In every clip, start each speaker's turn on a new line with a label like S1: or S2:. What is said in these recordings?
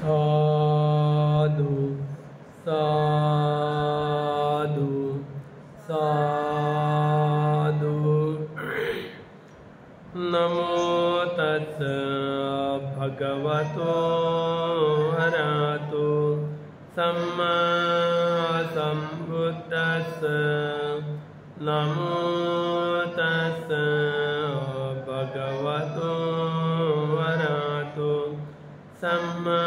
S1: साधु साधु साधु। नमो तस् भगवतो अरहतो सम्मा सम्बुद्दस्स। नमो तस् भगवतो अरहतो सम्मा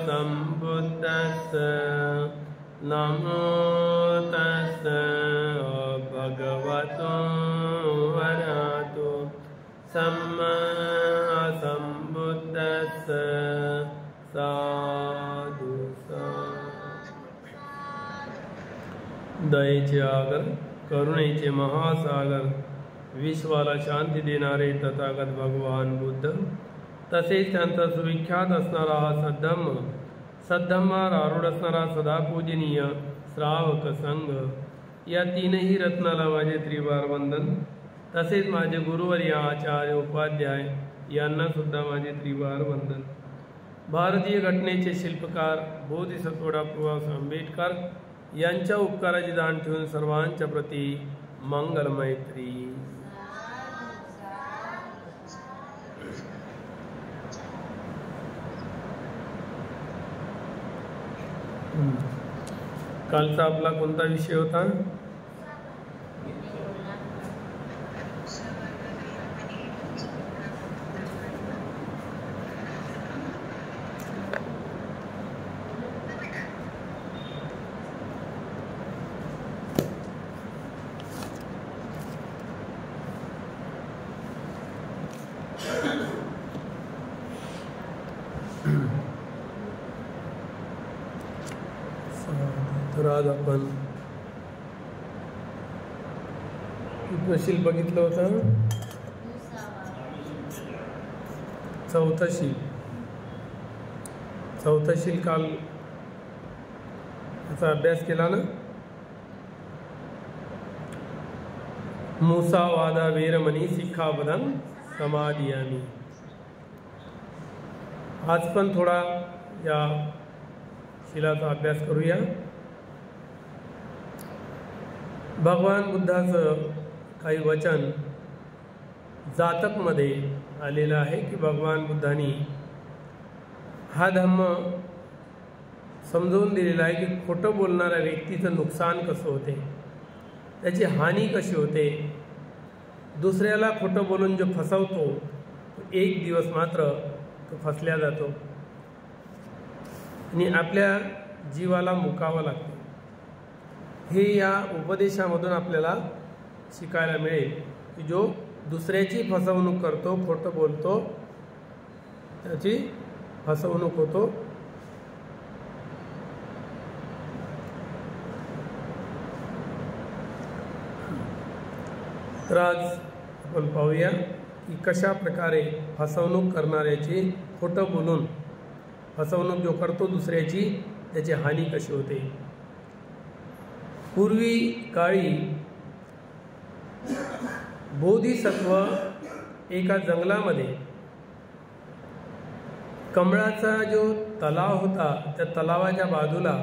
S1: सम्बुद्दस्स। नमो तस् भगवतो अरहतो सम्मा सम्बुद्दस्स। साधु दयेचे आगर, करुणेचे महासागर, विश्वाला शांती देणारे तथागत भगवान बुद्ध, तसेच त्यांचा सुविख्यात असणारा हा सद्धम्म, सद्धम्मावर आरूढ असणारा सदापूजनीय श्रावक संघ, या तीनही रत्नाला माझे त्रिवार वंदन। तसेच माझे गुरुवर्य आचार्य उपाध्याय यांना सुद्धा माझे त्रिवार वंदन। भारतीय घटनेचे शिल्पकार बोधिसत्व डॉक्टर बाबासाहेब आंबेडकर यांच्या उपकाराची जाण ठेवून सर्वांच्या प्रती मंगल मैत्री। कालचा आपला कोणता विषय होता? तर आज आपण कुठलं शील बघितलं होतं? चौथं शील काल याचा अभ्यास केला ना? मूसा वादा वीरमणी सिक्खापदं समादियामी। आज पण थोडा या शिलाचा अभ्यास करूया। भगवान बुद्धाचं काही वचन जातकमध्ये आलेलं आहे की भगवान बुद्धांनी हा धम्म समजवून दिलेला आहे की खोटं बोलणाऱ्या व्यक्तीचं नुकसान कसं होते, त्याची हानी कशी होते। दुसऱ्याला खोटं बोलून जो फसवतो तो एक दिवस मात्र तो फसल्या जातो आणि आपल्या जीवाला मुकावं लागतं। हे या उपदेशामधून आपल्याला शिकायला मिळेल की जो दुसऱ्याची फसवणूक करतो, खोटं बोलतो, त्याची फसवणूक होतो। तर आज आपण पाहूया की कशा प्रकारे फसवणूक करणाऱ्याची, खोटं बोलून फसवणूक जो करतो दुसऱ्याची, त्याची हानी कशी होते। पूर्वी काळी बोधिसत्व एका जंगलामध्ये कमळाचा जो तलाव होता, त्या तलावाच्या बाजूला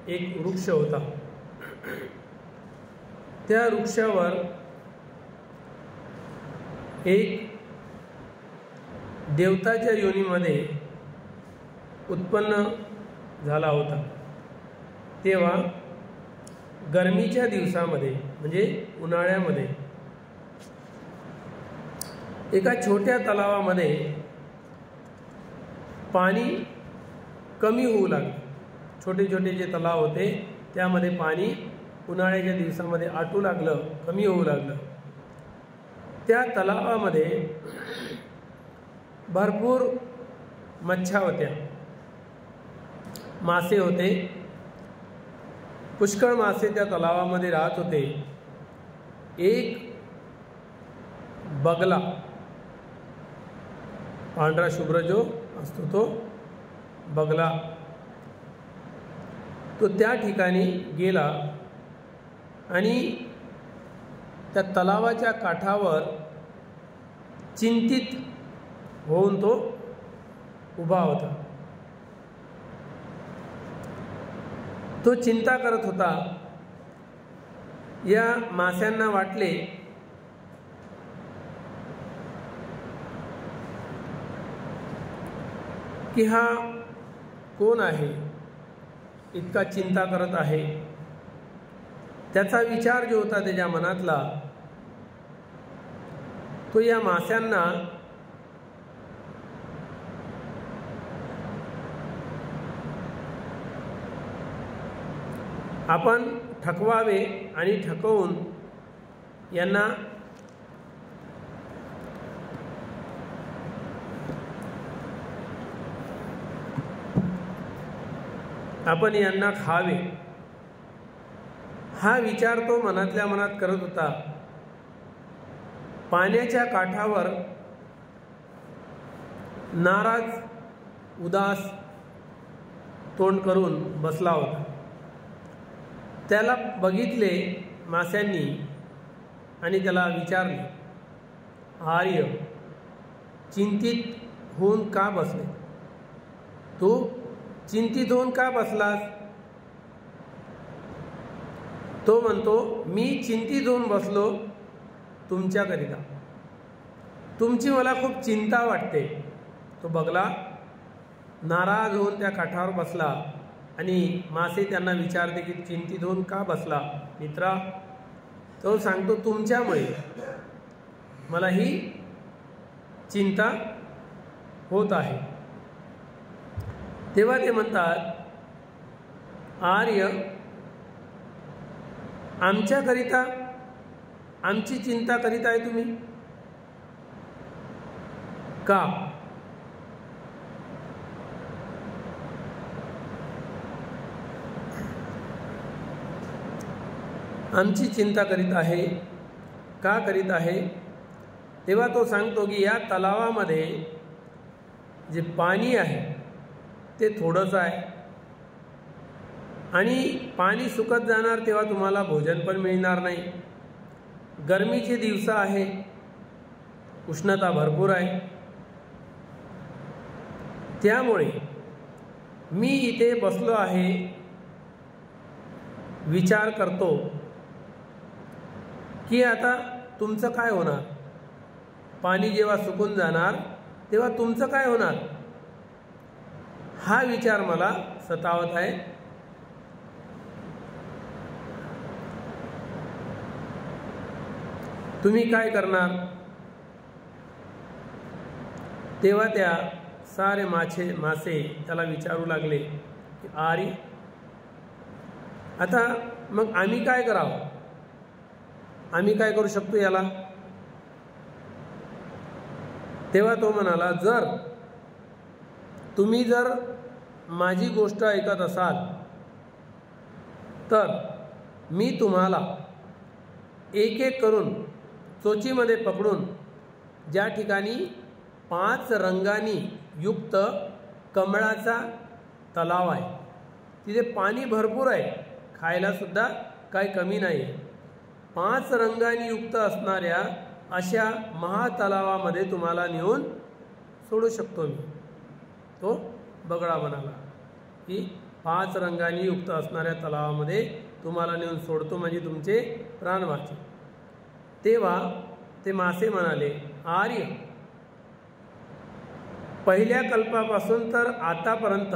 S1: एक वृक्ष होता। त्या वृक्षावर एक देवताच्या योनीमध्ये उत्पन्न झाला होता। तेव्हा गरमीच्या दिवसामध्ये म्हणजे उन्हाळ्यामध्ये एका छोट्या तलावामध्ये पाणी कमी होऊ लागले। छोटे छोटे जे तलाव होते त्यामध्ये पाणी उन्हाळ्याच्या दिवसामध्ये आटू लागलं, कमी होऊ लागलं। त्या तलावामध्ये भरपूर मच्छ्या होत्या, मासे होते, पुष्कळ मासे त्या तलावामध्ये राहत होते। एक बगला, पांढरा शुभ्र जो असतो तो बगला, तो त्या ठिकाणी गेला आणि त्या तलावाच्या काठावर चिंतित होऊन तो उभा होता। तो चिंता करत होता। या माशांना वाटले की हा कोण आहे, इतका चिंता करत आहे। त्याचा विचार जो होता त्याच्या मनातला, तो या माशांना आपण ठकवावे आणि ठकवून यांना खावे, हा विचार तो मनातल्या मनात करत होता। पाण्याच्या काठावर नाराज उदास तोंड करून बसला होता। त्याला बघितले माशांनी आणि त्याला विचारले, आर्य, चिंतित होऊन का बसले? तू चिंतित होऊन का बसलास? तो म्हणतो, मी चिंतित होऊन बसलो तुमच्याकरिता, तुमची मला खूप चिंता वाटते। तो बगला नाराज होऊन त्या काठावर बसला आणि मासे त्यांना विचारते की चिंतित होऊन का बसला मित्रा? तो सांगतो, तुमच्यामुळे मला ही चिंता होत आहे। तेव्हा ते म्हणतात, आर्य, आमच्याकरिता आमची चिंता करीत आहे तुम्ही का? आमची चिंता करीत आहे का करीत आहे? तेव्हा तो सांगतो की या तलावामध्ये जे पाणी आहे ते थोडंच आहे आणि पाणी सुकत जाणार तेव्हा तुम्हाला भोजन पण मिळणार नाही। गरमीचे दिवस आहे, उष्णता भरपूर आहे, त्यामुळे मी इथे बसलो आहे, विचार करतो की आता तुमचं काय होणार? पाणी जेव्हा सुकून जाणार तेव्हा तुमचं काय होणार? हा विचार मला सतावत आहे। तुम्ही काय करणार? तेव्हा त्या सारे मासे त्याला विचारू लागले की आर्य, आता मग आम्ही काय करावं? आम्ही काय करू शकतो याला? तेव्हा तो म्हणाला, तुम्ही जर माझी गोष्ट ऐकत असाल तर मी तुम्हाला एक एक करून चोचीमध्ये पकडून ज्या ठिकाणी 5 रंगांनी युक्त कमळाचा तलाव आहे, तिथे पाणी भरपूर आहे, खायला सुद्धा काही कमी नाही, 5 रंगांनी युक्त असणाऱ्या अशा महातलावामध्ये तुम्हाला नेऊन सोडू शकतो मी। तो बगळा म्हणाला की 5 रंगांनी युक्त असणाऱ्या तलावामध्ये तुम्हाला नेऊन सोडतो, म्हणजे तुमचे प्राण वाचेल। तेव्हा ते मासे म्हणाले, आर्य, पहिल्या कल्पापासून तर आतापर्यंत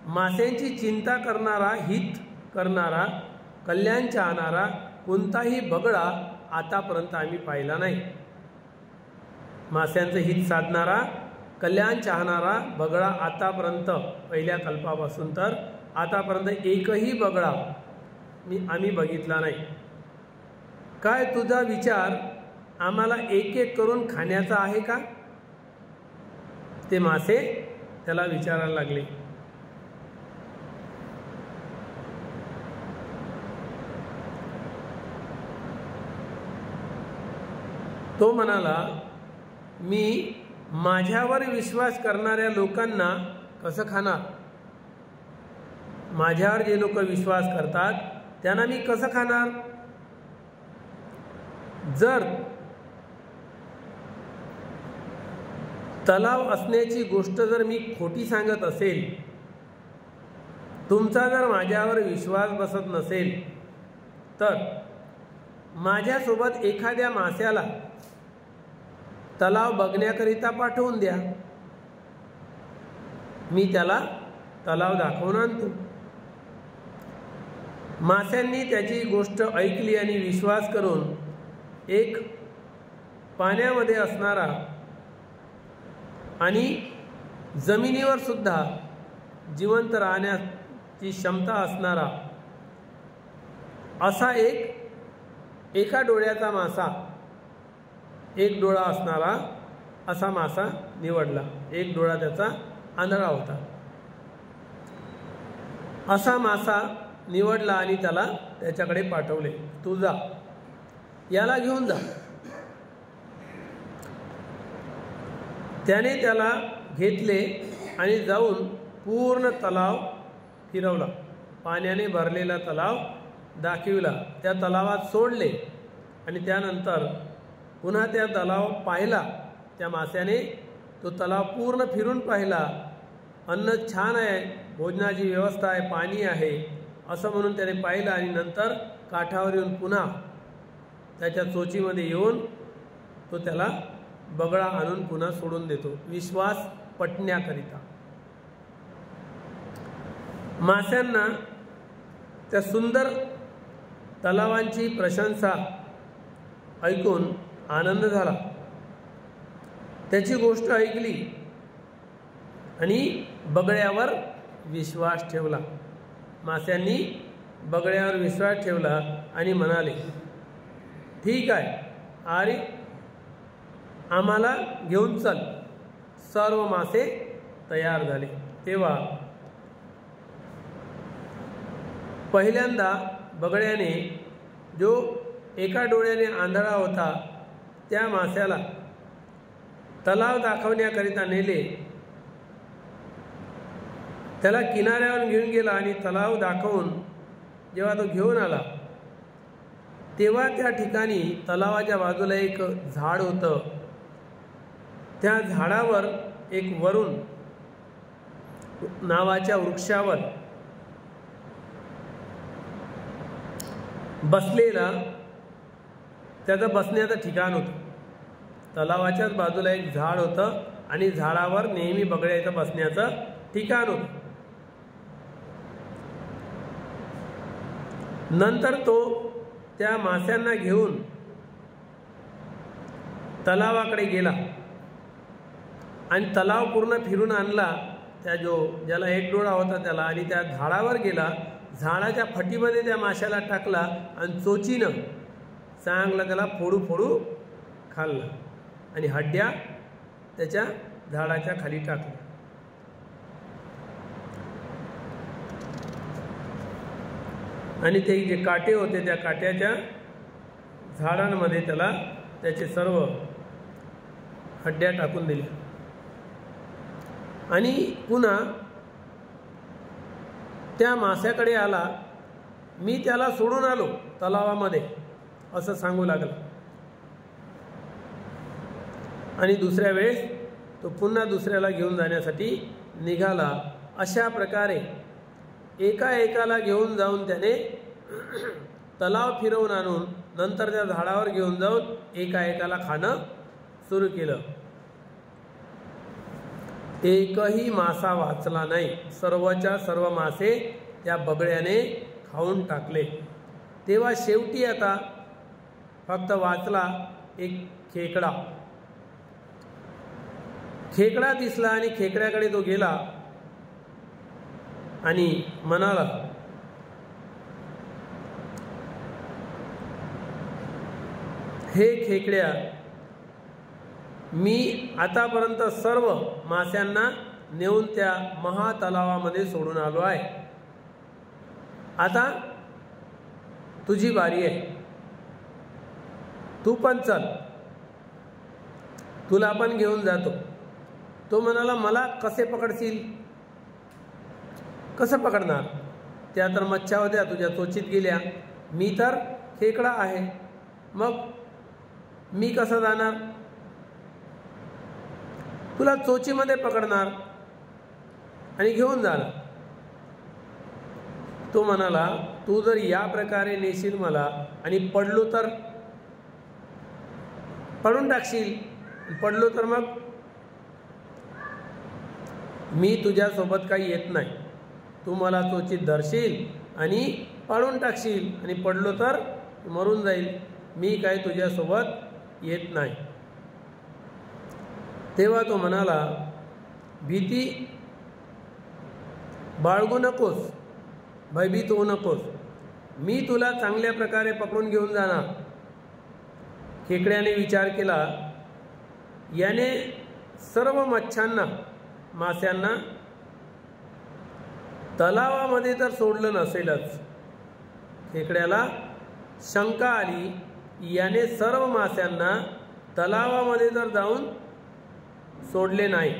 S1: माशांची चिंता करणारा, हित करणारा, कल्याण चाहणारा कोणताही बगळा आतापर्यंत आम्ही पाहिला नाही। माशांचं हित साधणारा, कल्याण चाहणारा बगळा आतापर्यंत, पहिल्या कल्पापासून तर आतापर्यंत एकही बगळा आम्ही बघितला नाही। काय तुझा विचार आम्हाला एक एक करून खाण्याचा आहे का? ते मासे त्याला विचारायला लागले। तो म्हणाला, मी माझ्यावर विश्वास करणाऱ्या लोकांना कसं खाणार? माझ्यावर जे लोक विश्वास करतात त्यांना मी कसं खाणार? जर तलाव असण्याची गोष्ट जर मी खोटी सांगत असेल तुमचा जर माझ्यावर विश्वास बसत नसेल तर माझ्यासोबत एखाद्या मास्याला तलाव बघण्याकरिता पाठवून द्या, मी त्याला तलाव दाखवून आणतो. मास्यांनी त्याची गोष्ट ऐकली आणि विश्वास करून एक पाण्यामध्ये असणारा आणि जमिनीवर सुद्धा जिवंत राहण्याची क्षमता असणारा असा एका डोळ्याचा मासा, एक डोळा असणारा असा मासा निवडला. एक डोळा त्याचा आंधळा होता. असा मासा निवडला आणि त्याला त्याच्याकडे पाठवले. तू जा, याला घेऊन जा. त्याने त्याला घेतले आणि जाऊन पूर्ण तलाव फिरवला. पाण्याने भरलेला तलाव दाखविला. त्या तलावात सोडले आणि त्यानंतर पुन्हा त्या तलाव पाहिला. त्या मास्याने तो तलाव पूर्ण फिरून पाहिला. अन्न छान आहे, भोजनाची व्यवस्था आहे, पाणी आहे असं म्हणून त्याने पाहिलं आणि नंतर काठावर येऊन पुन्हा त्याच्या चोचीमध्ये येऊन तो त्याला बगळा आणून पुन्हा सोडून देतो, विश्वास पटण्याकरिता. मास्यांना त्या सुंदर तलावांची प्रशंसा ऐकून आनंद झाला. त्याची गोष्ट ऐकली आणि बगळ्यावर विश्वास ठेवला. मास्यांनी बगळ्यावर विश्वास ठेवला आणि म्हणाले, ठीक आहे, अरे आम्हाला घेऊन चल. सर्व मासे तयार झाले. तेव्हा पहिल्यांदा बगळ्याने जो एका डोळ्याने आंधळा होता त्या मास्याला तलाव दाखवण्याकरिता नेले. त्याला किनाऱ्यावर घेऊन गेला आणि तलाव दाखवून जेव्हा तो घेऊन आला तेव्हा त्या ठिकाणी तलावाच्या बाजूला एक झाड होतं. त्या झाडावर एक वरुण नावाच्या वृक्षावर बसलेला त्याचं बसण्याचं ठिकाण होतं. तलावाच्याच बाजूला एक झाड होतं आणि झाडावर नेहमी बगळ्याचं बसण्याचं ठिकाण होतं. नंतर तो त्या मास्यांना घेऊन तलावाकडे गेला आणि तलाव पूर्ण फिरून आणला. त्या ज्याला एक डोळा होता त्याला, आणि त्या झाडावर गेला. झाडाच्या फटीमध्ये त्या माशाला टाकला आणि चोचीनं चांगला त्याला फोडू फोडू खाल्ला आणि हड्ड्या त्याच्या झाडाच्या खाली टाकल्या. आणि ते जे काटे होते त्या काट्याच्या झाडांमध्ये त्याला त्याचे सर्व हड्ड्या टाकून दिल्या. आणि पुन्हा त्या मास्याकडे आला. मी त्याला सोडून आलो तलावामध्ये असं सांगू लागला. आणि दुसऱ्या वेळेस तो पुन्हा दुसऱ्याला घेऊन जाण्यासाठी निघाला. अशा प्रकारे एकाला घेऊन जाऊन त्याने तलाव फिरवून आणून नंतर त्या झाडावर घेऊन जाऊन एकाला खाणं सुरू केलं. एकही मासा वाचला नाही. सर्वच्या सर्व मासे त्या बगळ्याने खाऊन टाकले. तेव्हा शेवटी आता फक्त वाचला एक खेकडा. खेकडा दिसला आणि खेकड्याकडे तो गेला आणि म्हणाला, हे खेकड्या, मी आतापर्यंत सर्व मास्यांना नेऊन त्या महातलावामध्ये सोडून आलो आहे. आता तुझी बारी आहे. तू पण चल, तुला पण घेऊन जातो. तो म्हणाला, मला कसे पकडशील? कसं पकडणार? त्या तर मच्छा होत्या, तुझ्या चोचीत गेल्या. मी तर खेकडा आहे, मग मी कसं जाणार? तुला चोचीमध्ये पकडणार आणि घेऊन जाणार. तो म्हणाला, तू जर या प्रकारे नेशील मला आणि पडलो तर पडून टाकशील, पडलो तर मग मी तुझ्यासोबत काही येत नाही. तू मला चोचीत धरशील आणि पाडून टाकशील आणि पडलो तर मरून जाईल. मी काय तुझ्यासोबत येत नाही. तेव्हा तो म्हणाला, भीती बाळगू नकोस, भयभीत होऊ नकोस, मी तुला चांगल्या प्रकारे पकडून घेऊन जाणार. खेकड्याने विचार केला, याने सर्व मच्छांना मास्यांना तलावामध्ये तर सोडलं नसेलच. खेकड्याला शंका आली, याने सर्व मास्यांना तलावामध्ये तर जाऊन सोडले नाही,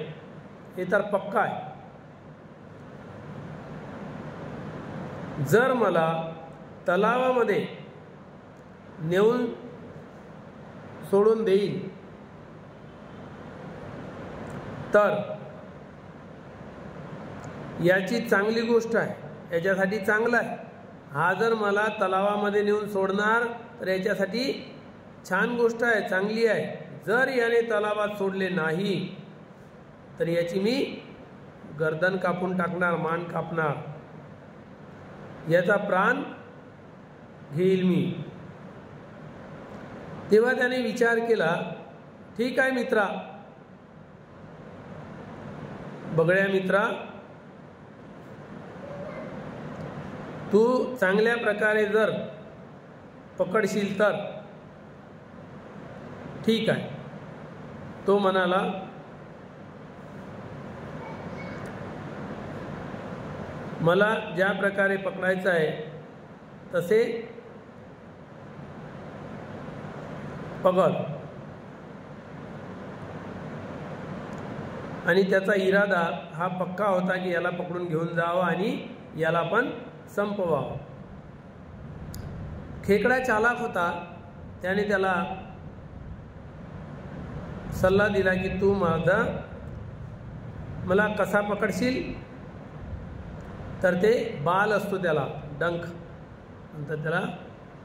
S1: हे तर पक्का आहे. जर मला तलावामध्ये नेऊन सोडून देईल तर याची चांगली गोष्ट आहे, याच्यासाठी चांगलं आहे. हा जर मला तलावामध्ये नेऊन सोडणार तर याच्यासाठी छान गोष्ट आहे, चांगली आहे. जर याने तलावात सोडले नाही तर याची मी गर्दन कापून टाकणार, मान कापणार, याचा प्राण घेईल मी. तेव्हा त्याने विचार केला, ठीक आहे मित्रा, बगड्या मित्रा, तू चांगल्या प्रकारे जर पकडशील तर ठीक आहे. तो म्हणाला, मला ज्या प्रकारे पकडायचं आहे तसे पकड. आणि त्याचा इरादा हा पक्का होता की याला पकडून घेऊन जावं आणि याला पण संपवावं. खेकडा चालाक होता, त्याने त्याला सल्ला दिला की तू मला कसा पकडशील, तर ते बाल असतो त्याला डंख, नंतर त्याला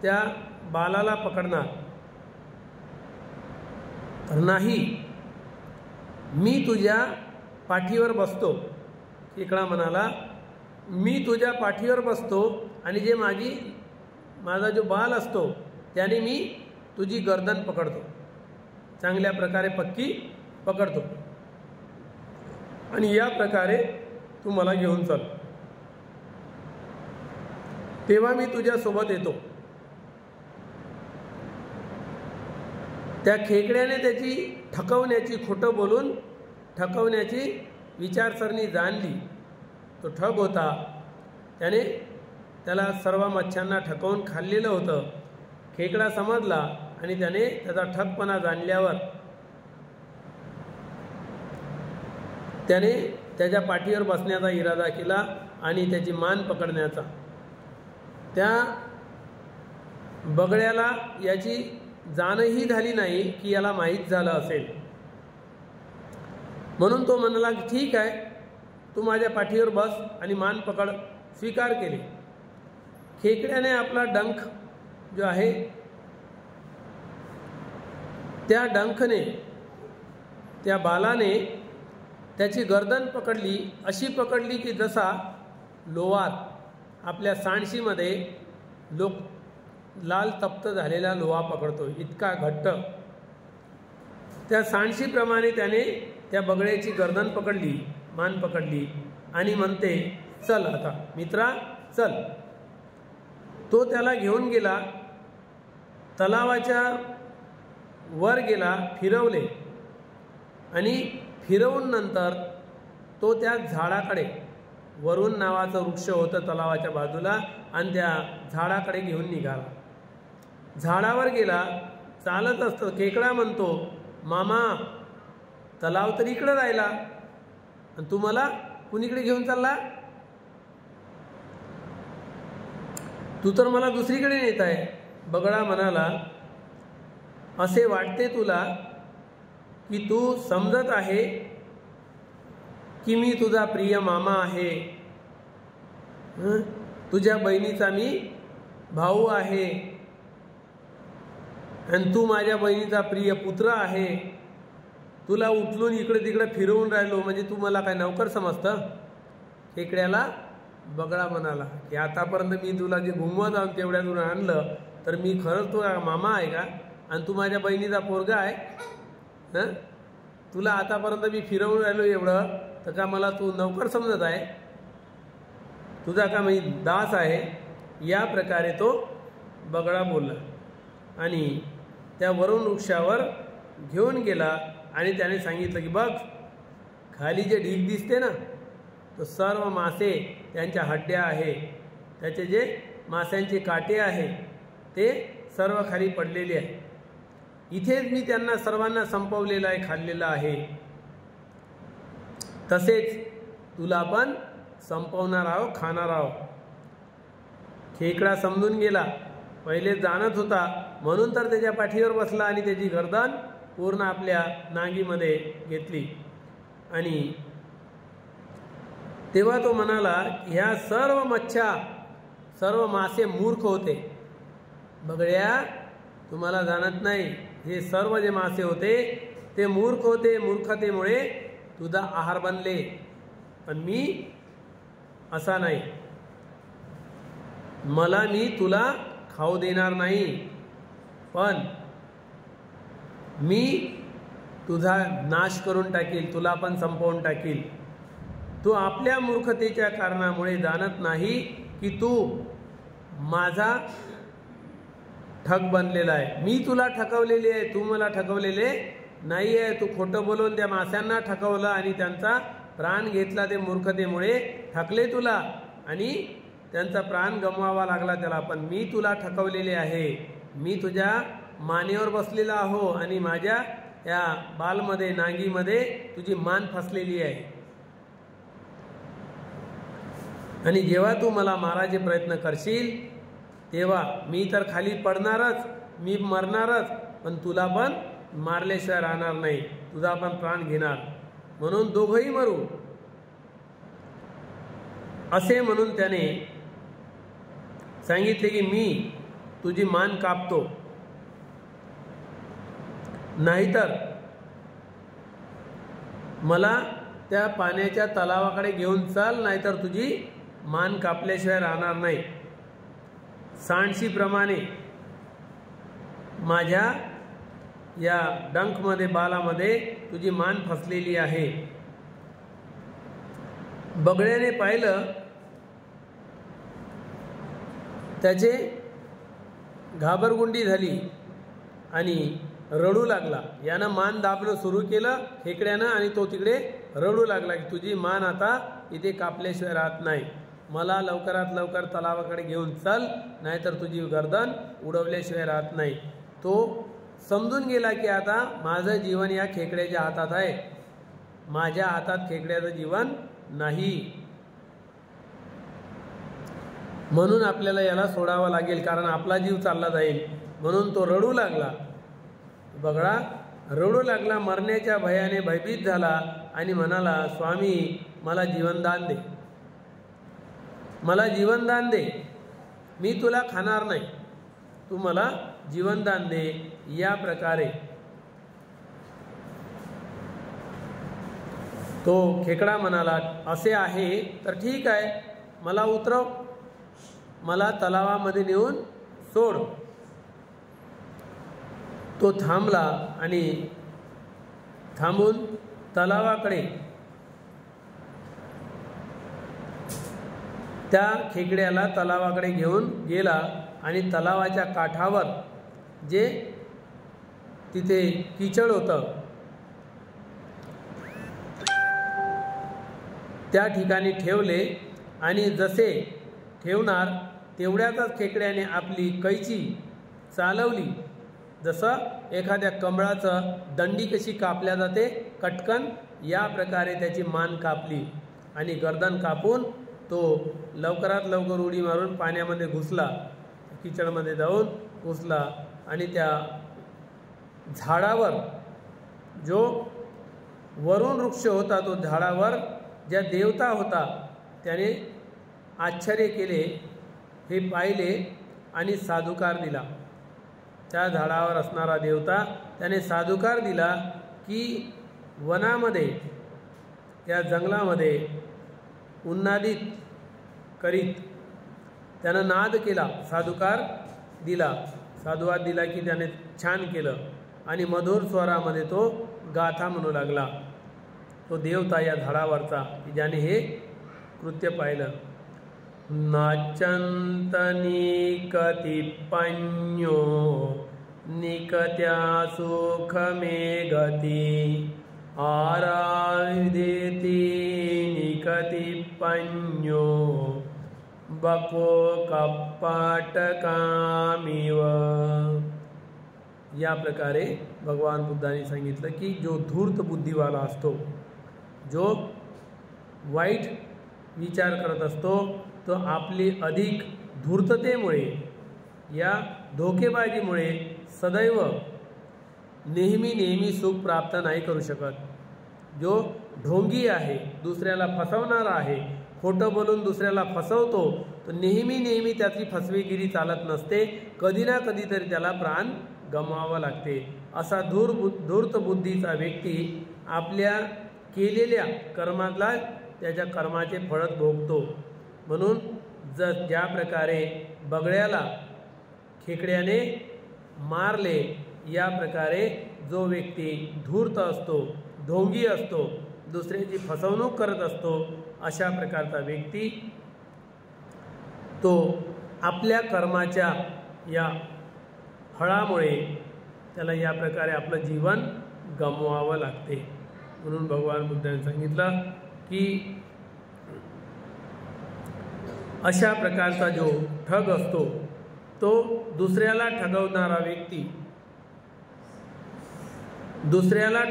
S1: त्या बालाला पकडणार. तर नाही, मी तुझ्या पाठीवर बसतो. खेकडा म्हणाला, मी तुझ्या पाठीवर बसतो आणि जे माझा जो बाल असतो त्याने मी तुझी गर्दन पकडतो, चांगल्या प्रकारे पक्की पकडतो आणि या प्रकारे तू मला घेऊन चल, तेव्हा मी तुझ्यासोबत येतो. त्या खेकड्याने त्याची ठकवण्याची, खोटं बोलून ठकवण्याची विचारसरणी जाणली. तो ठग होता, त्याला सर्व मच्छांना ठकवून खाल्लेलं होतं. खेकडा समजला आणि त्याने त्याचा ठगपणा जाणल्यावर त्याने त्याच्या पाठीवर बसण्याचा इरादा केला आणि त्याची मान पकडण्याचा. त्या बगड्याला याची जाणही झाली नाही की याला माहीत झालं असेल. म्हणून तो म्हणाला, ठीक आहे, तू माझ्या पाठीवर बस आणि मान पकड. स्वीकार केले. खेकड्याने आपला डंख जो आहे त्या डंखने, त्या बालाने त्याची गर्दन पकडली, अशी पकडली की जसा लोहार आपल्या सांडशीमध्ये लाल तप्त झालेला लोहा पकडतो, इतका घट्ट. त्या सांडशीप्रमाणे त्याने त्या बगड्याची गर्दन पकडली, मान पकडली आणि म्हणते, चल आता मित्रा चल. तो त्याला घेऊन गेला, तलावाच्या वर गेला, फिरवले आणि फिरवून नंतर तो त्या झाडाकडे, वरुण नावाचं वृक्ष होतं तलावाच्या बाजूला, आणि त्या झाडाकडे घेऊन निघाला. झाडावर गेला, चालत असतो. खेकडा म्हणतो, मामा तलाव तर इकडं राहिला आणि तू मला कुणीकडे घेऊन चालला, तू तर मला दुसरीकडे नेत आहे. बगडा म्हणाला, असे वाटते तुला की तू समजत आहे की मी तुझा प्रिय मामा आहे, तुझ्या बहिणीचा मी भाऊ आहे आणि तू माझ्या बहिणीचा प्रिय पुत्र आहे. तुला उचलून इकडे तिकडे फिरवून राहिलो म्हणजे तू मला काय नौकर समजतं? खेकड्याला बगळा म्हणाला की आतापर्यंत मी तुला जे घुमवत आहोत तेवढ्या दूर आणलं तर मी खरंच तुझा मामा आहे का? आणि तू माझ्या बहिणीचा पोरगा आहे हं? तुला आतापर्यंत मी फिरवून राहिलो एवढं तर का मला तू नौकर समजत आहे? तुझा का मी दास आहे? या प्रकारे तो बगळा बोलला आणि त्या वरुण वृक्षावर घेऊन गेला आणि त्याने सांगितलं की बघ, खाली जे ढीग दिसते ना तो सर्व मासे त्यांच्या हड्ड्या आहे, त्याचे जे माशांचे काटे आहे ते सर्व खाली पडलेले आहे. इथेच मी त्यांना सर्वांना संपवलेलं आहे, खाल्लेलं आहे. तसेच तुला पण संपवणार आहो, खाणार आहो. खेकडा समजून गेला, पहिले जाणत होता म्हणून तर त्याच्या पाठीवर बसला आणि त्याची गर्दन पूर्ण आपल्या नांगीमध्ये घेतली. आणि तेव्हा तो म्हणाला ह्या सर्व मच्छा, सर्व मासे मूर्ख होते. बगड्या, तुम्हाला जाणत नाही, हे सर्व जे मासे होते ते मूर्ख होते. मूर्खतेमुळे तुझा आहार बनले, पण मी असा नाही. मी तुला खाऊ देणार नाही, पण मी तुझा नाश करून टाकील, तुला पण संपवून टाकील. तू आपल्या मूर्खतेच्या कारणामुळे जाणत नाही की तू माझा ठग बनलेला आहे. मी तुला ठकवलेली आहे, तू मला ठकवलेले नाही आहे. तू खोटं बोलून त्या माशांना ठकवलं आणि त्यांचा प्राण घेतला. ते मूर्खतेमुळे ठकले तुला आणि त्यांचा प्राण गमवावा लागला त्याला. पण मी तुला ठकवलेले आहे. मी तुझ्या मानेवर बसलेला आहो आणि माझ्या या बालमध्ये, नांगीमध्ये तुझी मान फसलेली आहे. आणि जेव्हा तू मला मारायचे प्रयत्न करशील तेव्हा मी तर खाली पडणारच, मी मरणारच, पण तुला पण मारल्याशिवाय राहणार नाही, तुझा पण प्राण घेणार. म्हणून दोघंही मरू. असे म्हणून त्याने सांगितले की मी तुझी मान कापतो, नाहीतर मला त्या पाण्याच्या तलावाकडे घेऊन चाल, नाहीतर तुझी मान कापल्याशिवाय राहणार नाही. सांडशीप्रमाणे माझ्या या डंखमध्ये, बालामध्ये तुझी मान फसलेली आहे. बगळ्याने पाहिलं, त्याचे घाबरगुंडी झाली आणि रडू लागला. यानं मान दाबणं सुरू केलं खेकड्यानं आणि तो तिकडे रडू लागला की तुझी मान आता इथे कापल्याशिवाय राहत नाही. मला लवकरात लवकर तलावाकडे घेऊन चल, नाहीतर तुझी गर्दन उडवल्याशिवाय राहत नाही. तो समजून गेला की आता माझं जीवन या खेकड्याच्या हातात आहे, माझ्या हातात खेकड्याचं जीवन नाही. म्हणून आपल्याला याला सोडावं लागेल, कारण आपला जीव चालला जाईल. म्हणून तो रडू लागला. बगळा रडू लागला, मरण्याच्या भयाने भयभीत झाला आणि म्हणाला, स्वामी मला जीवनदान दे, मला जीवनदान दे. मी तुला खाणार नाही, तू मला जीवनदान दे. या प्रकारे तो खेकडा म्हणाला, असे आहे तर ठीक आहे, मला उतरव, मला तलावामध्ये नेऊन सोड. तो थांबला आणि थांबून तलावाकडे त्या खेकड्याला तलावाकडे घेऊन गेला आणि तलावाच्या काठावर जे तिथे किचड होतं त्या ठिकाणी ठेवले आणि जसे ठेवणार तेवढ्यातच खेकड्याने आपली कैची चालवली. जसं एखाद्या कमळाचं दंडी कशी कापल्या जाते कटकन, या प्रकारे त्याची मान कापली आणि गर्दन कापून तो लवकरात लवकर उडी मारून पाण्यामध्ये घुसला, किचडमध्ये जाऊन घुसला आणि त्या झाडावर, जो वरुण वृक्ष होता, तो झाडावर ज्या देवता होता त्याने आश्चर्य केले हे पाहिले आणि साधुकार दिला. त्या झाडावर असणारा देवता त्याने साधुकार दिला की वनामध्ये या जंगलामध्ये उन्नादित करीत त्यानं नाद केला, साधुकार दिला. साधुवाद दिला की त्याने छान केलं आणि मधुर स्वरामध्ये तो गाथा म्हणू लागला. तो देवता या झाडावरचा की ज्याने हे कृत्य पाहिलं. नाचंत निकतिपन्यो निकत्या सुख मे गती आराधेती निकतिपन्यो बको कपटकामिव. या प्रकारे भगवान बुद्धांनी सांगितलं की जो धूर्त बुद्धीवाला असतो, जो वाईट विचार करत असतो, तो आपली अधिक धूर्ततेमुळे या धोकेबाजीमुळे सदैव नेहमी सुख प्राप्त नाही करू शकत. जो ढोंगी आहे, दुसऱ्याला फसवणारा आहे, खोटं बोलून दुसऱ्याला फसवतो, तो नेहमी त्याची फसवेगिरी चालत नसते. कधी ना कधीतरी त्याला प्राण गमवावं लागते. असा धूर्त बुद्धीचा व्यक्ती आपल्या केलेल्या कर्माला त्याच्या कर्माचे फळ भोगतो. म्हणून ज्या प्रकारे बगळ्याला खेकड्याने मारले, या प्रकारे जो व्यक्ती धूर्त असतो, ढोंगी असतो, दुसऱ्याची फसवणूक करत असतो, अशा प्रकारचा व्यक्ती तो आपल्या कर्माच्या या फळामुळे त्याला या प्रकारे आपलं जीवन गमवावं लागते. म्हणून भगवान बुद्धांनी सांगितलं की अशा प्रकारचा जो ठग असतो, तो दुसऱ्याला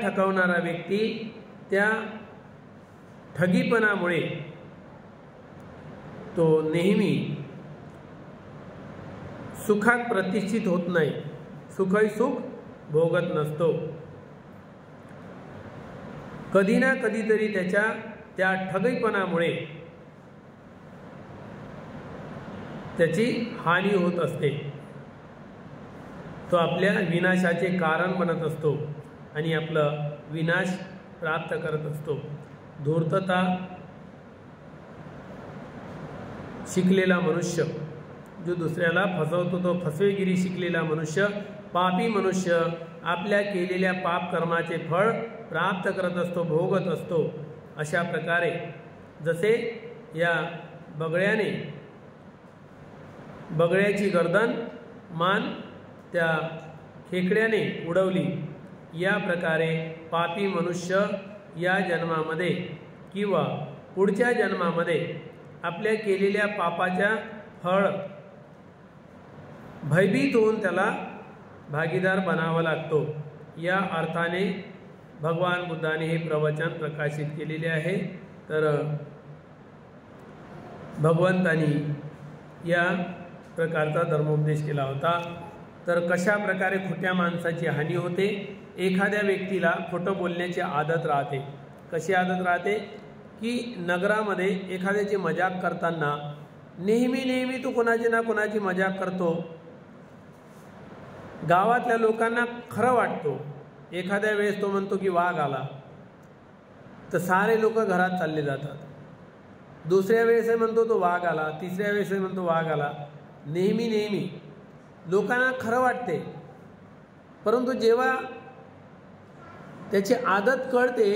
S1: ठगवणारा व्यक्ती त्या ठगीपणामुळे तो नेहमी सुखात प्रतिष्ठित होत नाही, सुखही सुख भोगत नसतो. कधी ना कधीतरी त्या ठगीपणामुळे त्याची हानी होत असते. तो आपल्या विनाशाचे कारण बनत असतो आणि आपलं विनाश प्राप्त करत असतो. धूर्तता शिकलेला मनुष्य, जो दुसऱ्याला फसवतो, तो फसवेगिरी शिकलेला मनुष्य, पापी मनुष्य आपल्या केलेल्या पाप कर्माचे फळ प्राप्त करत असतो, भोगत असतो. अशा प्रकारे जसे या बगळ्याची गर्दन मान त्या खेकड्याने उडवली, या प्रकारे पापी मनुष्य या जन्मामध्ये किंवा पुढच्या जन्मामध्ये आपल्या केलेल्या पापाच्या फळ भयभीत होऊन त्याला भागीदार बनावा लागतो. या अर्थाने भगवान बुद्धाने हे प्रवचन प्रकाशित केलेले आहे. तर भगवंतांनी या प्रकारचा धर्मोपदेश केला होता. तर कशा प्रकारे खोट्या माणसाची हानी होते. एखाद्या व्यक्तीला खोटं बोलण्याची आदत राहते. कशी आदत राहते की नगरामध्ये एखाद्याची मजाक करताना नेहमी तो कोणाची ना कोणाची मजाक करतो. गावातल्या लोकांना खरं वाटतो. एखाद्या वेळेस तो म्हणतो की वाघ आला, तर सारे लोक घरात चालले जातात. दुसऱ्या वेळेस म्हणतो तो वाघ आला, तिसऱ्या वेळेस म्हणतो वाघ आला. नेहमी लोकांना खरं वाटते. परंतु जेव्हा त्याची आदत कळते,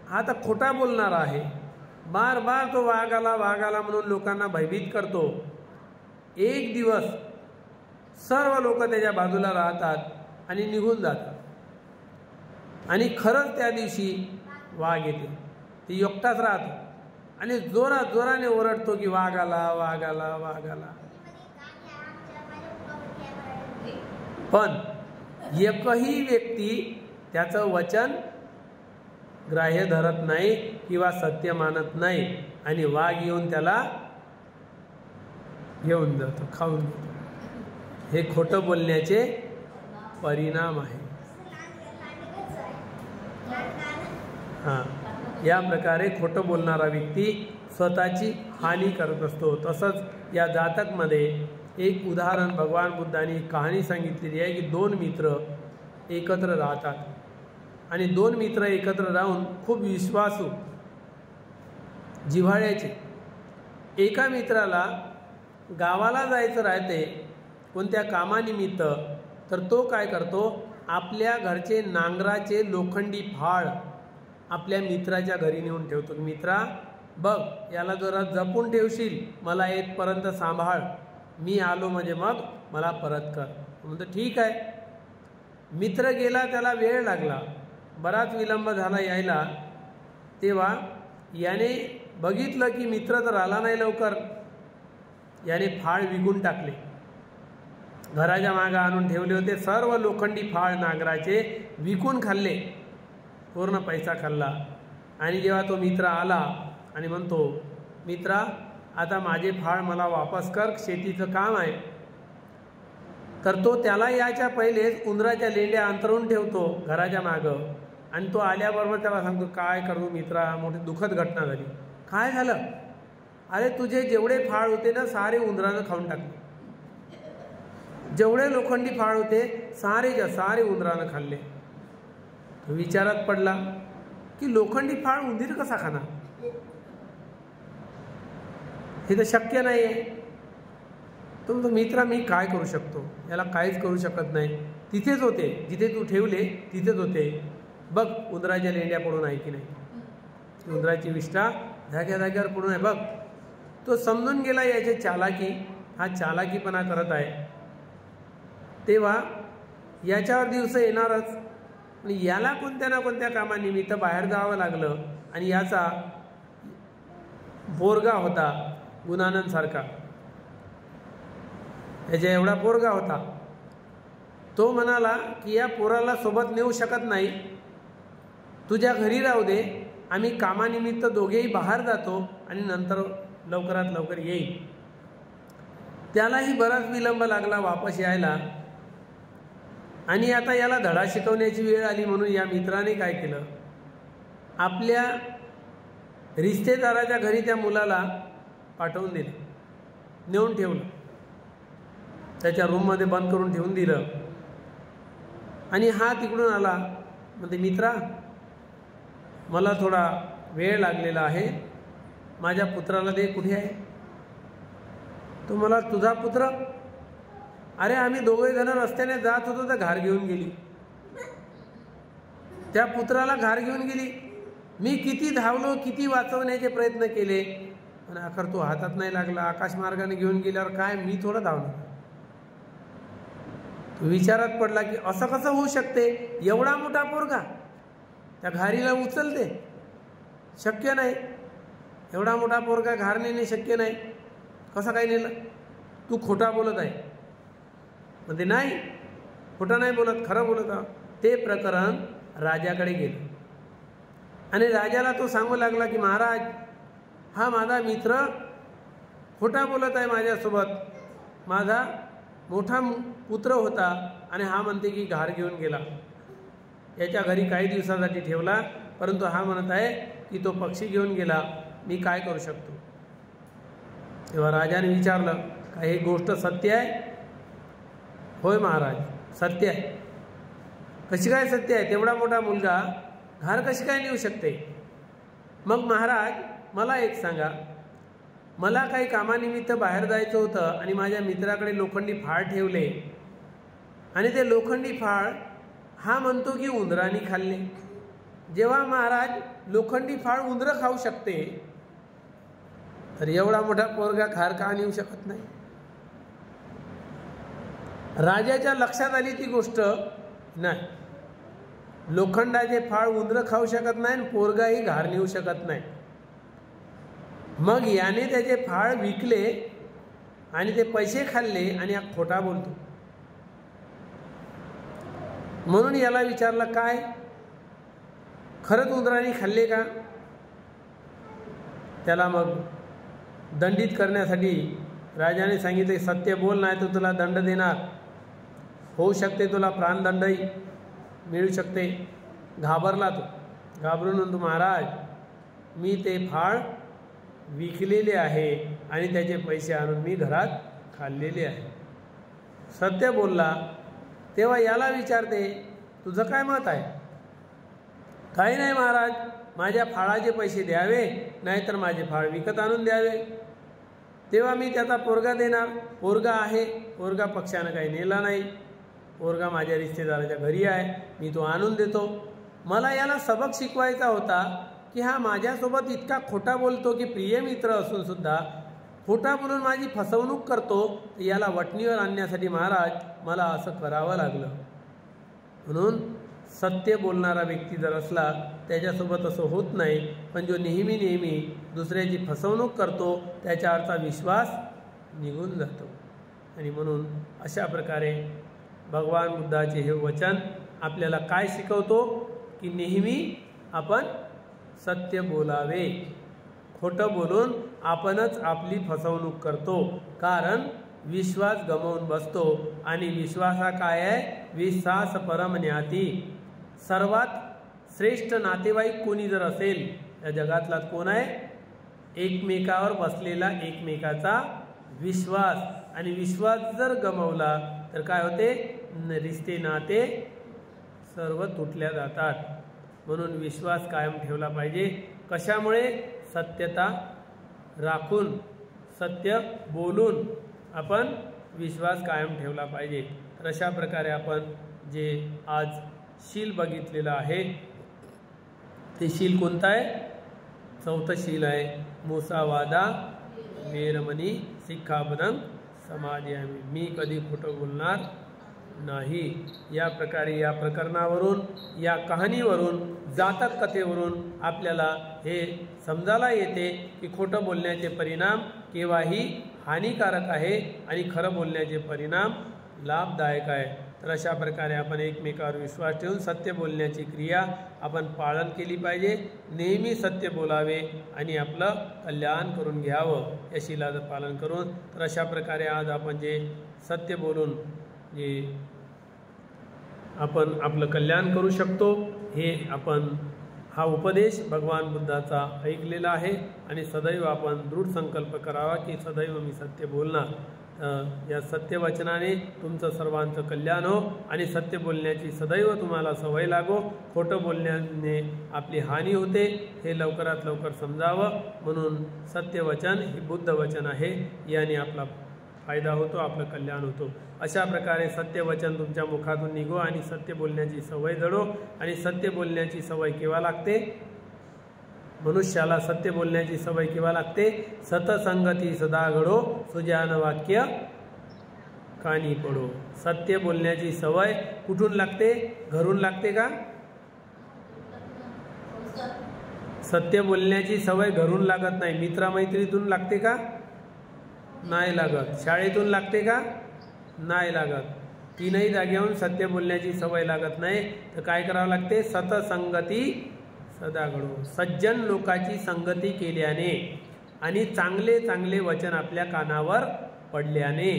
S1: हा तर खोटा बोलणारा आहे, बार तो वाघ आला म्हणून लोकांना भयभीत करतो. एक दिवस सर्व लोक त्याच्या बाजूला राहतात आणि निघून जातात. आणि खरंच त्या दिवशी वाघ येते. ती एकटाच राहतो आणि जोराने ओरडतो की वाघ आला. पण एकही व्यक्ती त्याचं वचन ग्राह्य धरत नाही किंवा सत्य मानत नाही आणि वाघ येऊन त्याला घेऊन जातो, खाऊन जातो. हे खोटं बोलण्याचे परिणाम आहे. हां. या प्रकारे खोटं बोलणारा व्यक्ती स्वतःची हानी करत असतो. तसंच या जातकमध्ये एक उदाहरण भगवान बुद्धांनी कहाणी सांगितलेली आहे की दोन मित्र एकत्र राहतात आणि दोन मित्र एकत्र राहून खूप विश्वासू जिव्हाळ्याचे. एका मित्राला गावाला जायचं राहते कोणत्या कामानिमित्त, तर तो काय करतो, आपल्या घरचे नांगराचे लोखंडी फाळ आपल्या मित्राच्या घरी नेऊन ठेवतो. मित्रा बघ, याला जरा जपून ठेवशील, मला येतपर्यंत सांभाळ, मी आलो म्हणजे मग मला परत कर. म्हणतो ठीक आहे. मित्र गेला, त्याला वेळ लागला, बराच विलंब झाला यायला. तेव्हा याने बघितलं की मित्र तर आला नाही लवकर. याने फाळ विकून टाकले. घराच्या मागं आणून ठेवले होते सर्व लोखंडी फाळ नांगराचे विकून खाल्ले, पूर्ण पैसा खाल्ला. आणि जेव्हा तो मित्र आला आणि म्हणतो, मित्रा आता माझे फाळ मला वापस कर, शेतीचं काम आहे, तर तो त्याला याच्या पहिलेच उंदराच्या लेंड्या अंतरून ठेवतो घराच्या मागं. आणि तो आल्याबरोबर त्याला सांगतो, काय करू मित्रा, मोठी दुःखद घटना झाली. काय झालं? अरे तुझे जेवढे फाळ होते ना सारे उंदरानं खाऊन टाकले. जेवढे लोखंडी फाळ होते सारे उंदरानं खाल्ले. विचारात पडला की लोखंडी फाळ उंदीर कसा खाणार, हे तर शक्य नाही आहे. तो म्हणतो, मित्रा मी काय करू शकतो, याला काहीच करू शकत नाही. तिथेच होते, जिथे तू ठेवले तिथेच होते, बघ उंदराच्या लेंड्या पडून आहे की नाही, उंदराची विष्ठा जाग्यावर पडून आहे बघ. तो समजून गेला याची चालाकी, हा चालाकीपणा करत आहे. तेव्हा याच्यावर दिवस येणारच. आणि याला कोणत्या ना कोणत्या कामानिमित्त बाहेर जावं लागलं. आणि याचा पोरगा होता गुणानंदसारखा, याच्या एवढा पोरगा होता. तो म्हणाला की या पोराला सोबत नेऊ शकत नाही, तुझ्या घरी राहू दे, आम्ही कामानिमित्त दोघेही बाहेर जातो आणि नंतर लवकरात लवकर येईल. त्यालाही बराच विलंब लागला वापस यायला. आणि आता याला धडा शिकवण्याची वेळ आली म्हणून या मित्राने काय केलं, आपल्या रिश्तेदाराच्या घरी त्या मुलाला पाठवून दिलं, नेऊन ठेवलं, त्याच्या रूममध्ये बंद करून ठेवून दिलं. आणि हा तिकडून आला, म्हणते मित्रा मला थोडा वेळ लागलेला आहे, माझ्या पुत्राला दे, कुठे आहे? तो मला, तुझा पुत्र? अरे आम्ही दोघे जण रस्त्याने जात होतो तर घार घेऊन गेली, त्या पुत्राला घार घेऊन गेली. मी किती धावलो, किती वाचवण्याचे प्रयत्न केले, पण आखर तो हातात नाही लागला. आकाशमार्गाने घेऊन गेल्यावर काय मी थोडं धावणार. तो विचारात पडला की असं कसं होऊ शकते, एवढा मोठा पोरगा त्या घारीला उचलते, शक्य नाही. एवढा मोठा पोरगा घार नेणे शक्य नाही, कसं काय नेलं? तू खोटा बोलत आहे. म्हणते नाही, खोटं नाही बोलत, खरं बोलत आहो. ते प्रकरण राजाकडे गेलं आणि राजाला तो सांगू लागला की महाराज, हा माझा मित्र खोटा बोलत आहे माझ्यासोबत, माझा मोठा पुत्र होता आणि हा म्हणते की घार घेऊन गेला, याच्या घरी काही दिवसासाठी ठेवला, परंतु हा म्हणत आहे की तो पक्षी घेऊन गेला, मी काय करू शकतो? तेव्हा राजाने विचारलं, काय ही गोष्ट सत्य आहे? होय महाराज, सत्य आहे. कशी काय सत्य आहे? तेवढा मोठा मुलगा घार कशी काय नेऊ शकते? मग महाराज मला एक सांगा, मला काही कामानिमित्त बाहेर जायचं होतं आणि माझ्या मित्राकडे लोखंडी फाळ ठेवले आणि ते लोखंडी फाळ हा म्हणतो की उंदराने खाल्ले. जेव्हा महाराज लोखंडी फाळ उंदरं खाऊ शकते, तर एवढा मोठा पोरगा घार का नेऊ शकत नाही? राजाच्या लक्षात आली ती गोष्ट नाही. लोखंडाचे फाळ उंदरं खाऊ शकत नाही आणि पोरगाही घार नेऊ शकत नाही. मग याने त्याचे फाळ विकले आणि ते पैसे खाल्ले आणि हा खोटा बोलतो. म्हणून याला विचारलं, काय खरंच उंदराने खाल्ले का? त्याला मग दंडित करण्यासाठी राजाने सांगितले, सत्य बोल, नाही तर तुला दंड देणार, होऊ शकते तुला प्राणदंडही मिळू शकते. घाबरला तो, घाबरून म्हणतो, महाराज मी ते फळ विकलेले आहे आणि त्याचे पैसे आणून मी घरात खाल्लेले आहे. सत्य बोलला तेव्हा याला विचारते, तुझं काय मत आहे? काही नाही महाराज, माझ्या फाळाचे पैसे द्यावे, नाहीतर माझे फाळ विकत आणून द्यावे. तेव्हा मी त्याचा पोरगा देणार. पोरगा आहे, पोरगा पक्षानं काही नेला नाही, पोरगा माझ्या रिश्तेदाराच्या घरी आहे, मी तो आणून देतो. मला याला सबक शिकवायचा होता की हा माझ्यासोबत इतका खोटा बोलतो की प्रिय मित्र असून सुद्धा खोटा बोलून माझी फसवणूक करतो. याला वटणीवर आणण्यासाठी महाराज मला असं करावं लागलं. म्हणून सत्य बोलणारा व्यक्ती जर असला त्याच्यासोबत असं होत नाही, पण जो नेहमी दुसऱ्याची फसवणूक करतो त्याच्यावरचा विश्वास निघून जातो. आणि म्हणून अशा प्रकारे भगवान बुद्धाचे हे वचन आपल्याला काय शिकवतो की नेहमी आपण सत्य बोलावे. खोटं बोलून आपणच आपली फसवणूक करतो, कारण विश्वास गमावून बसतो. आणि विश्वास हा काय आहे? विश्वास परम ज्ञाती. सर्वात श्रेष्ठ नातेवाईक कोणी जर असेल या जगातला कोण आहे? एकमेकावर बसलेला एकमेकाचा विश्वास. आणि विश्वास जर गमावला तर काय होते? रिश्ते नाते सर्व तुटल्या जातात. म्हणून विश्वास कायम ठेवला पाहिजे. कशामुळे? सत्यता राखून, सत्य बोलून आपण विश्वास कायम ठेवला पाहिजे. तर अशा प्रकारे आपण जे आज शील बघितलेलं आहे ते शील कोणतं आहे? चौथं शील आहे मुसावादा वेरमणी सिक्खापदं समादयामि. मी कधी खोटं बोलणार नाही. या प्रकारे या प्रकरणावरून, या कहाणीवरून, जातक कथेवरून आपल्याला हे समजायला येते की खोटं बोलण्याचे परिणाम केव्हाही हानिकारक आहे आणि खरं बोलण्याचे परिणाम लाभदायक आहे. तर अशा प्रकारे आपण एकमेकावर विश्वास ठेवून सत्य बोलण्याची क्रिया आपण पालन केली पाहिजे. नेहमी सत्य बोलावे आणि आपलं कल्याण करून घ्यावं या शीलाचं पालन करून. तर अशा प्रकारे आज आपण जे सत्य बोलून जे आपण आपलं कल्याण करू शकतो हे आपण हा उपदेश भगवान बुद्धाचा ऐकलेला आहे. आणि सदैव आपण दृढ संकल्प करावा की सदैव मी सत्य बोलणार. या सत्यवचनाने तुमचं सर्वांचं कल्याण हो आणि सत्य बोलण्याची सदैव तुम्हाला सवय लागो. खोटं बोलण्याने आपली हानी होते हे लवकरात लवकर समजावं. म्हणून सत्यवचन हे बुद्ध वचन आहे, याने आपला फायदा होतो, आपलं कल्याण होतो. अशा प्रकारे सत्यवचन तुमच्या मुखातून निघो आणि सत्य बोलण्याची सवय जडो. आणि सत्य बोलण्याची सवय केव्हा लागते? मनुष्याला सत्य बोलण्याची सवय केव्हा लागते? सतसंगती सदा घडो सुजान वाक्य कानी पडो. सत्य बोलण्याची सवय कुठून लागते? घरून लागते का? सत्य बोलण्याची सवय घरून लागत नाही. मित्रमैत्रीतून लागते का? नाही लागत. शाळेतून लागते का? नाही लागत. तीनही जागेहून सत्य बोलण्याची सवय लागत नाही. तर काय करावं लागते? सतसंगती सदा घडो. सज्जन लोकांची संगती केल्याने आणि चांगले चांगले वचन आपल्या कानावर पडल्याने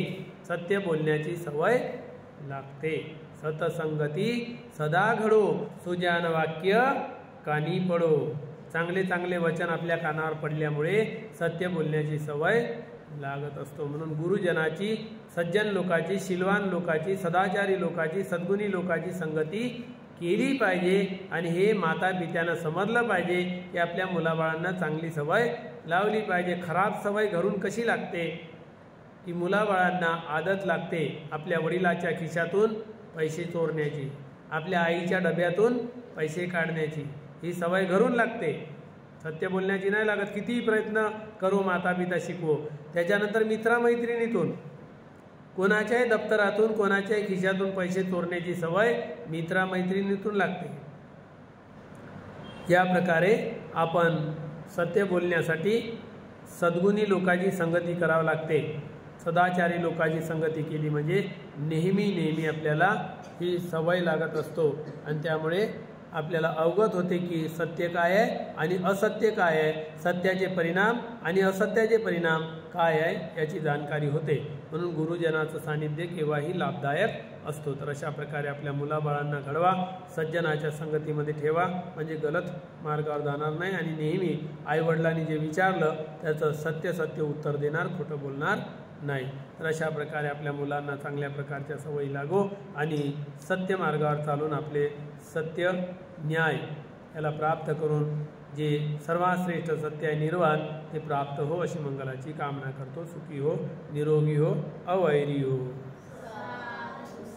S1: सत्य बोलण्याची सवय लागते. सतसंगती सदा घडो सुजान वाक्य कानी पडो. चांगले चांगले वचन आपल्या कानावर पडल्यामुळे सत्य बोलण्याची सवय लागत असतो. म्हणून गुरुजनाची, सज्जन लोकांची, शीलवान लोकांची, सदाचारी लोकांची, सद्गुणी लोकांची संगती केली पाहिजे. आणि हे माता पित्यानं समजलं पाहिजे की आपल्या मुलाबाळांना चांगली सवय लावली पाहिजे. खराब सवय घरून कशी लागते की मुलाबाळांना आदत लागते आपल्या वडिलाच्या खिशातून पैसे चोरण्याची, आपल्या आईच्या डब्यातून पैसे काढण्याची. ही सवय घरून लागते, सत्य बोलण्याची नाही लागत. कितीही प्रयत्न करू माता पिता शिकवो. त्याच्यानंतर मित्रमैत्रिणीतून, कोणाच्याही दप्तरातून, कोणाच्याही खिशातून पैसे चोरण्याची सवय मित्रमैत्रिणीतून लागते. या प्रकारे आपण सत्य बोलण्यासाठी सद्गुणी लोकांची संगती करावी लागते. सदाचारी लोकांची संगती केली म्हणजे नेहमी आपल्याला ही सवय लागत असतो. आणि त्यामुळे आपल्याला अवगत होते की सत्य काय आहे आणि असत्य काय आहे, सत्याचे परिणाम आणि असत्याचे परिणाम काय आहे याची जाणकारी होते. म्हणून गुरुजनाचं सानिध्य केव्हाही लाभदायक असतो. तर अशा प्रकारे आपल्या मुलाबाळांना घडवा, सज्जनाच्या संगतीमध्ये ठेवा, म्हणजे गलत मार्गावर जाणार नाही आणि नेहमी आईवडिलांनी जे विचारलं त्याचं सत्य उत्तर देणार, खोटं बोलणार नाही. तर अशा प्रकारे आपल्या मुलांना चांगल्या प्रकारच्या सवयी लागो आणि सत्य मार्गावर चालून आपले सत्य न्याय याला प्राप्त करून जे सर्वात श्रेष्ठ सत्य आहे निर्वाण ते प्राप्त हो अशी मंगलाची कामना करतो. सुखी हो, निरोगी हो, अवैरी हो.